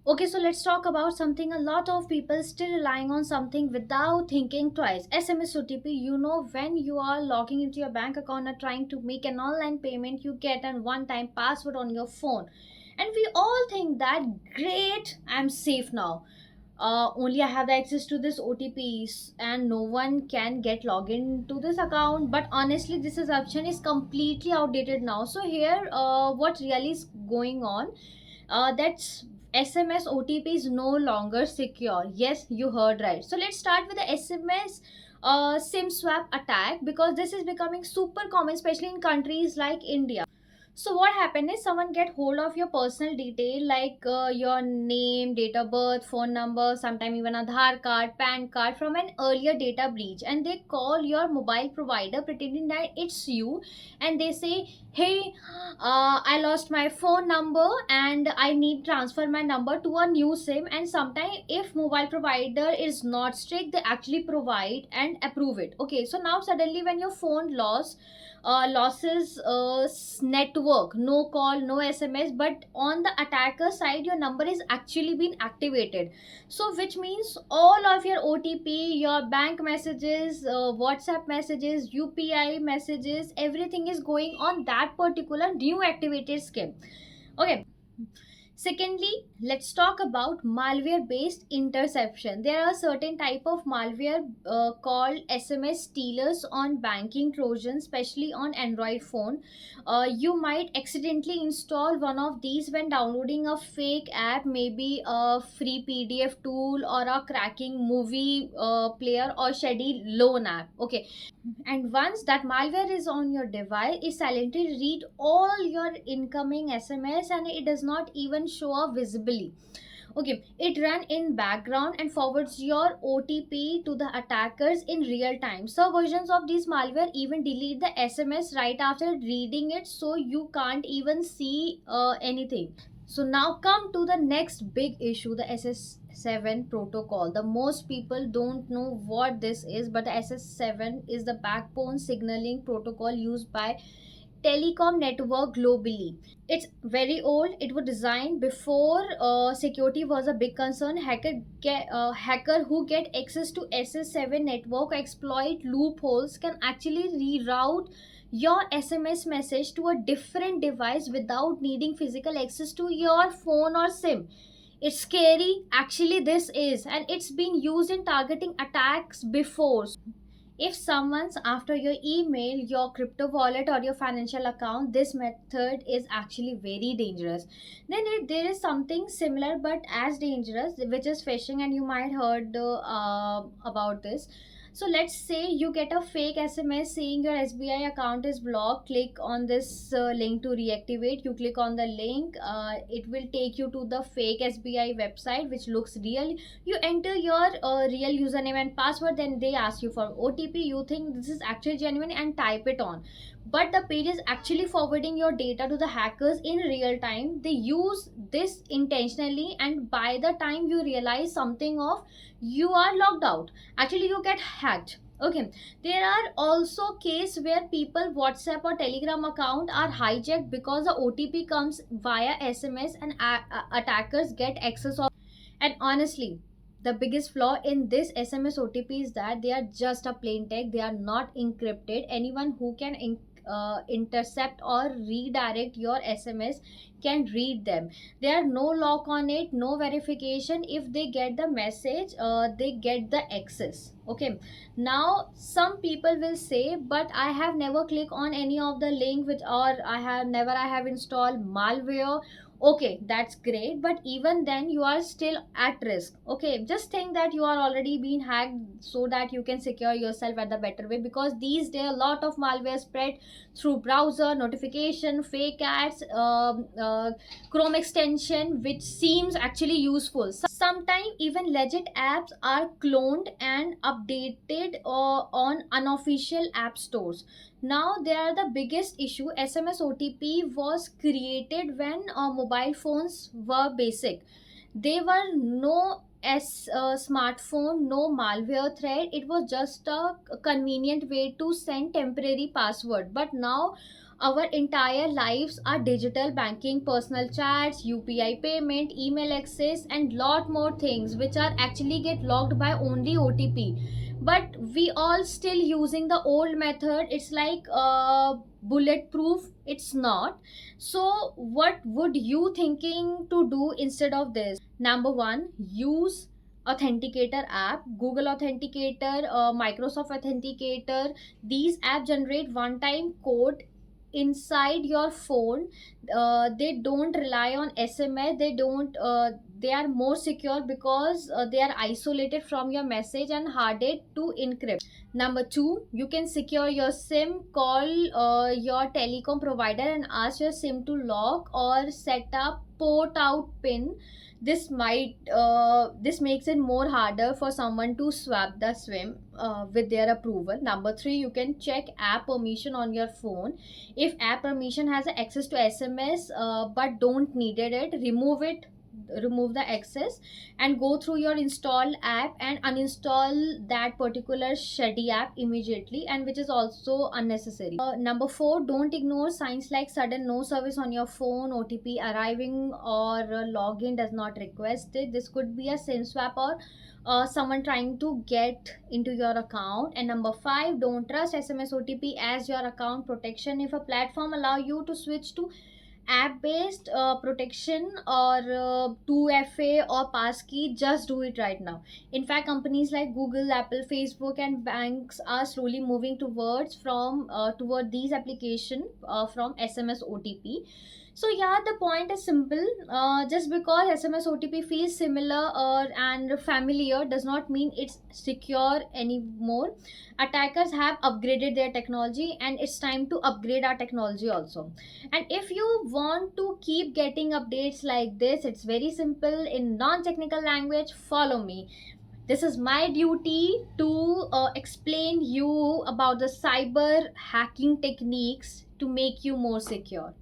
Okay, so let's talk about something a lot of people still relying on something without thinking twice. SMS OTP, when you are logging into your bank account or trying to make an online payment, you get a one time password on your phone. And we all think that great, I'm safe now. Only I have the access to this OTPs and no one can get login to this account. But honestly, this assumption is completely outdated now. So here, what really is going on? That's SMS OTP is no longer secure. Yes, you heard right. So let's start with the SMS SIM swap attack because this is becoming super common, especially in countries like India. So what happened is someone get hold of your personal detail like your name, date of birth, phone number, sometime even Aadhaar card, PAN card from an earlier data breach, and they call your mobile provider pretending that it's you, and they say, "Hey, I lost my phone number and I need transfer my number to a new SIM." And sometimes if mobile provider is not strict, they actually provide and approve it. Okay, so now suddenly when your phone losses network, no call, no SMS, but on the attacker side your number is actually been activated. So which means all of your OTP, your bank messages, WhatsApp messages, UPI messages, everything is going on that particular new activated scheme. Okay. Secondly, let's talk about malware based interception. There are certain type of malware called SMS stealers on banking trojans, especially on Android phone. You might accidentally install one of these when downloading a fake app, maybe a free PDF tool or a cracking movie player or schedule loan app. Okay, and once that malware is on your device, it silently read all your incoming SMS and it does not even show up visibly. Okay, it run in background and forwards your OTP to the attackers in real time. Some versions of this malware even delete the SMS right after reading it, so you can't even see anything. So now come to the next big issue, the SS7 protocol. The most people don't know what this is, but the SS7 is the backbone signaling protocol used by telecom network globally. It's very old. It was designed before security was a big concern. Hacker who get access to SS7 network exploit loopholes can actually reroute your SMS message to a different device without needing physical access to your phone or SIM. It's scary. Actually, this is, and it's been used in targeting attacks before. If someone's after your email, your crypto wallet, or your financial account, this method is actually very dangerous. Then there is something similar but as dangerous, which is phishing, and you might heard about this. So let's say you get a fake SMS saying your SBI account is blocked. Click on this link to reactivate. You click on the link. It will take you to the fake SBI website, which looks real. You enter your real username and password, then they ask you for OTP. You think this is actually genuine and type it on, but the page is actually forwarding your data to the hackers in real time. They use this intentionally, and by the time you realize something of, you are logged out, actually you get hacked. Okay, there are also cases where people WhatsApp or Telegram account are hijacked because the OTP comes via SMS and attackers get access of. And honestly, the biggest flaw in this SMS OTP is that they are just a plain text. They are not encrypted. Anyone who can intercept or redirect your SMS can read them. There are no lock on it, no verification. If they get the message, they get the access. Okay. Now, some people will say, but I have never clicked on any of the link which, or I have installed malware. Okay, that's great, but even then you are still at risk. Okay, just think that you are already being hacked so that you can secure yourself at the better way, because these days a lot of malware spread through browser notification, fake ads, Chrome extension, which seems actually useful. Sometimes even legit apps are cloned and updated on unofficial app stores. Now they are the biggest issue. SMS OTP was created when mobile phones were basic. They were no as smartphone, no malware threat. It was just a convenient way to send temporary password. But now Our entire lives are digital: banking, personal chats, UPI payment, email access, and lot more things which are actually get logged by only OTP. But we all still using the old method. It's like bulletproof. It's not. So what would you thinking to do instead of this? Number one, use authenticator app, Google Authenticator, Microsoft Authenticator. These apps generate one time code inside your phone. They don't rely on SMS. They don't they are more secure because they are isolated from your message and harder to encrypt. Number two, you can secure your SIM. Call your telecom provider and ask your SIM to lock or set up port out pin. This makes it more harder for someone to swap the SIM with their approval. Number three, you can check app permission on your phone. If app permission has access to SMS but don't needed it, remove the access and go through your install app and uninstall that particular shady app immediately, and which is also unnecessary. Number four, don't ignore signs like sudden no service on your phone, OTP arriving, or login does not requested. This could be a SIM swap or someone trying to get into your account. And number five, don't trust SMS OTP as your account protection. If a platform allow you to switch to app based protection or 2FA or passkey, just do it right now. In fact, companies like Google, Apple, Facebook, and banks are slowly moving toward these application from SMS OTP. So yeah, the point is simple. Just because SMS OTP feels similar and familiar does not mean it's secure anymore. Attackers have upgraded their technology, and it's time to upgrade our technology also. And if you want to keep getting updates like this, it's very simple. In non-technical language, follow me. This is my duty to explain you about the cyber hacking techniques to make you more secure.